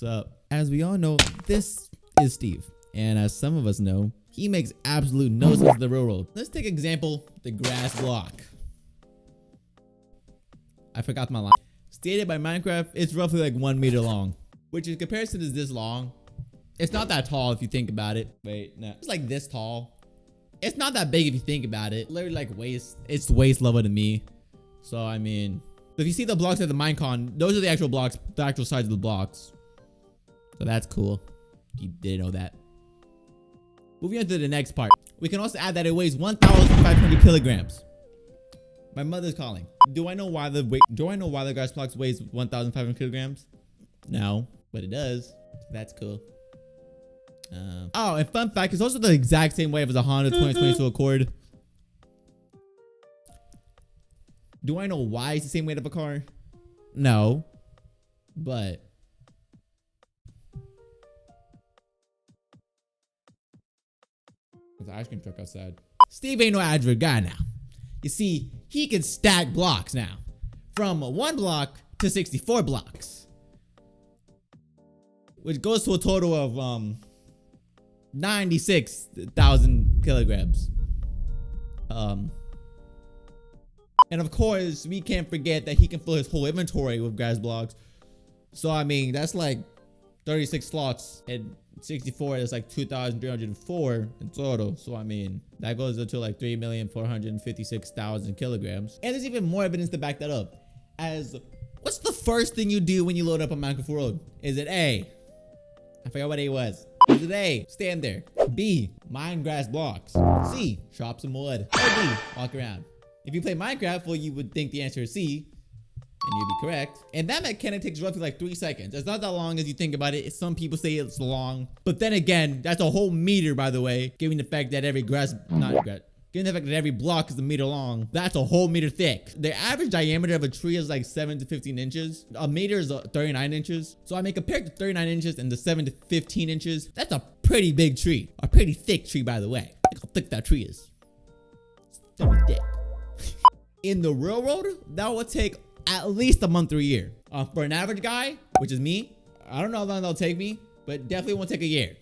So, as we all know, this is Steve. And as some of us know, he makes absolute no sense of the real world. Let's take example, the grass block. I forgot my line. Stated by Minecraft, it's roughly like 1 meter long, which in comparison is this long. It's not that tall if you think about it. Wait, no, it's like this tall. It's not that big if you think about it. Literally like waist, it's waist level to me. So I mean, if you see the blocks at the Minecon, those are the actual blocks, the actual size of the blocks. So that's cool. You didn't know that. Moving on to the next part. We can also add that it weighs 1,500 kilograms. My mother's calling. Do I know why the grass blocks weighs 1,500 kilograms? No, but it does. That's cool. Oh, and fun fact, it's also the exact same weight as a Honda 2022 Accord. Do I know why it's the same weight of a car? No, but there's an ice cream truck outside. Steve ain't no average guy now. You see, he can stack blocks now from 1 block to 64 blocks, which goes to a total of 96,000 kilograms. And of course, we can't forget that he can fill his whole inventory with grass blocks. So I mean, that's like 36 slots, and 64 is like 2,304 in total. So I mean, that goes up to like 3,456,000 kilograms. And there's even more evidence to back that up. As what's the first thing you do when you load up on Minecraft World? Is it A? I forgot what A was. Is it A? Stand there. B? Mine grass blocks. C? Chop some wood. Or D? Walk around. If you play Minecraft, well, you would think the answer is C, and you'd be correct. And that mechanic takes roughly like 3 seconds. It's not that long as you think about it. Some people say it's long, but then again, that's a whole meter, by the way. Given the fact that every block is a meter long, that's a whole meter thick. The average diameter of a tree is like 7 to 15 inches. A meter is 39 inches. So I mean, compared to 39 inches and the 7 to 15 inches, that's a pretty big tree. A pretty thick tree, by the way. Look how thick that tree is. It's very thick. In the real world, that would take at least a month or a year. For an average guy, which is me, I don't know how long that'll take me, but definitely won't take a year.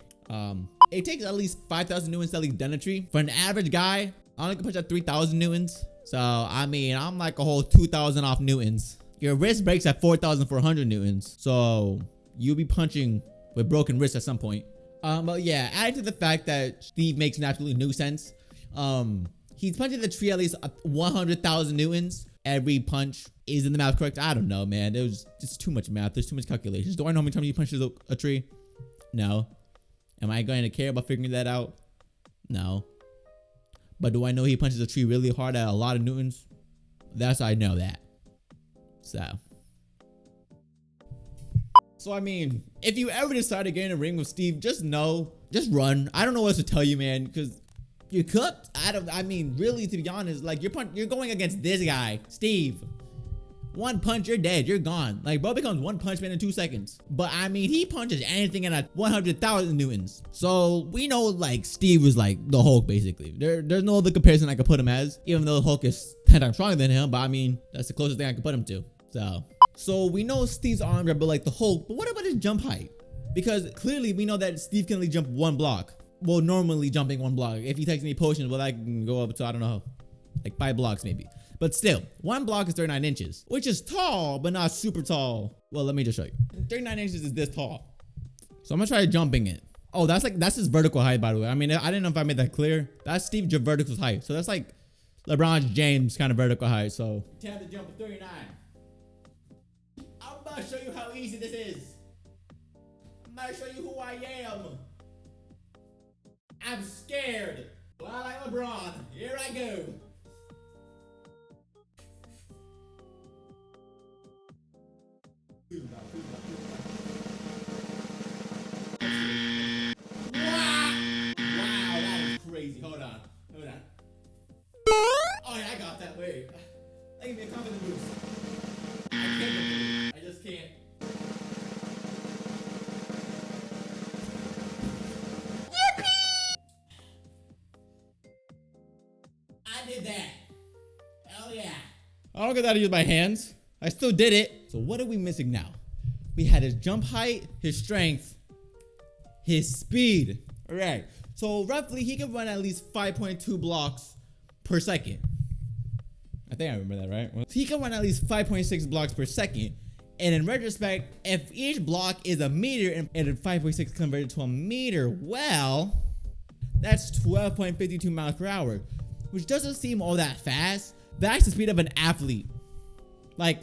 It takes at least 5,000 newtons to at least done a tree. For an average guy, I only can push at 3,000 newtons. So I mean, I'm like a whole 2,000 off newtons. Your wrist breaks at 4,400 newtons. So you'll be punching with broken wrists at some point. But yeah, adding to the fact that Steve makes an absolute nuisance. He's punching the tree at least 100,000 newtons. Every punch. Is in the math correct? I don't know, man. It was just too much math. There's too much calculations. Do I know how many times he punches a tree? No. Am I going to care about figuring that out? No. But do I know he punches a tree really hard at a lot of newtons? I know that. So I mean, if you ever decide to get in a ring with Steve, just run. I don't know what to tell you, man, because you're cooked. I mean, really, to be honest, like you're going against this guy, Steve. One punch, you're dead. You're gone. Like, bro becomes one punch man in 2 seconds. But I mean, he punches anything at 100,000 newtons. So we know, like, Steve was like the Hulk, basically. There's no other comparison I could put him as, even though the Hulk is 10 times stronger than him. But I mean, that's the closest thing I could put him to. So we know Steve's arms are built like the Hulk. But what about his jump height? Because clearly we know that Steve can only jump 1 block. Well, normally jumping 1 block. If he takes any potions, well, I can go up to, I don't know, like 5 blocks maybe. But still, 1 block is 39 inches, which is tall, but not super tall. Well, let me just show you. 39 inches is this tall. So I'm gonna try jumping it. Oh, that's his vertical height, by the way. I mean, I didn't know if I made that clear. That's Steve's vertical height. So that's like LeBron James kind of vertical height. So time to jump 39. I'm about to show you how easy this is. I'm about to show you who I am. I'm scared. Well, I like LeBron. Here I go. Wow, that is crazy. Hold on. Oh yeah, I got that. Wait. That gave me a confidence boost. I can't do it. I just can't. I did that. Hell yeah. I don't get how to use my hands. I still did it. So what are we missing now? We had his jump height, his strength, his speed. All right. So roughly he can run at least 5.2 blocks per second. I think I remember that, right? So he can run at least 5.6 blocks per second. And in retrospect, if each block is a meter and 5.6 converted to a meter, well, that's 12.52 miles per hour, which doesn't seem all that fast. That's the speed of an athlete, like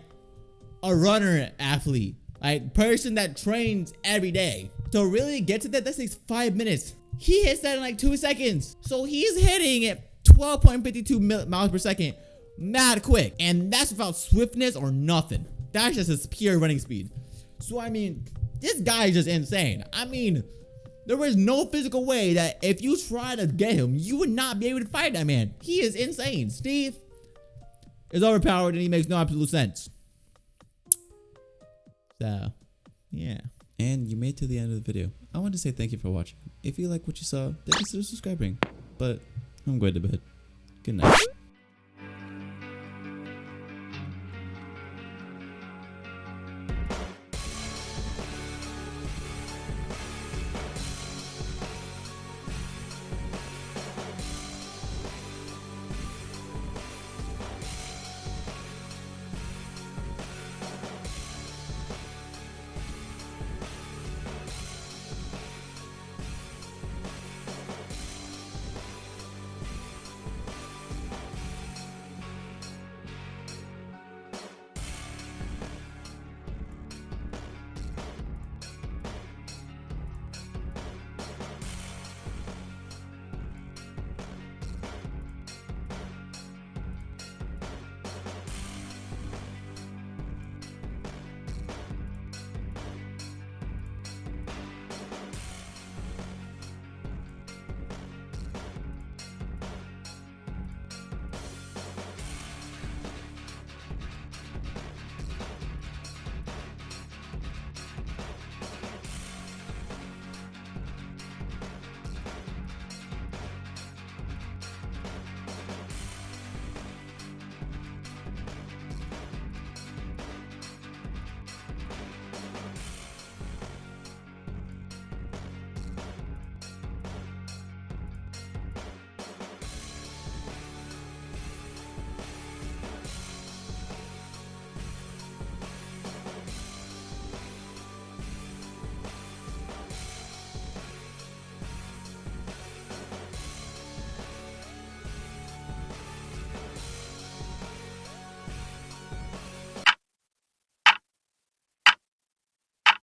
a runner athlete, like person that trains every day. To really get to that takes 5 minutes. He hits that in like 2 seconds. So he's hitting at 12.52 miles per second, mad quick. And that's without swiftness or nothing. That's just his pure running speed. So I mean, this guy is just insane. I mean, there is no physical way that if you try to get him, you would not be able to fight that man. He is insane. Steve is overpowered and he makes no absolute sense. So, yeah. And you made it to the end of the video. I want to say thank you for watching. If you like what you saw, then consider subscribing. But I'm going to bed. Good night.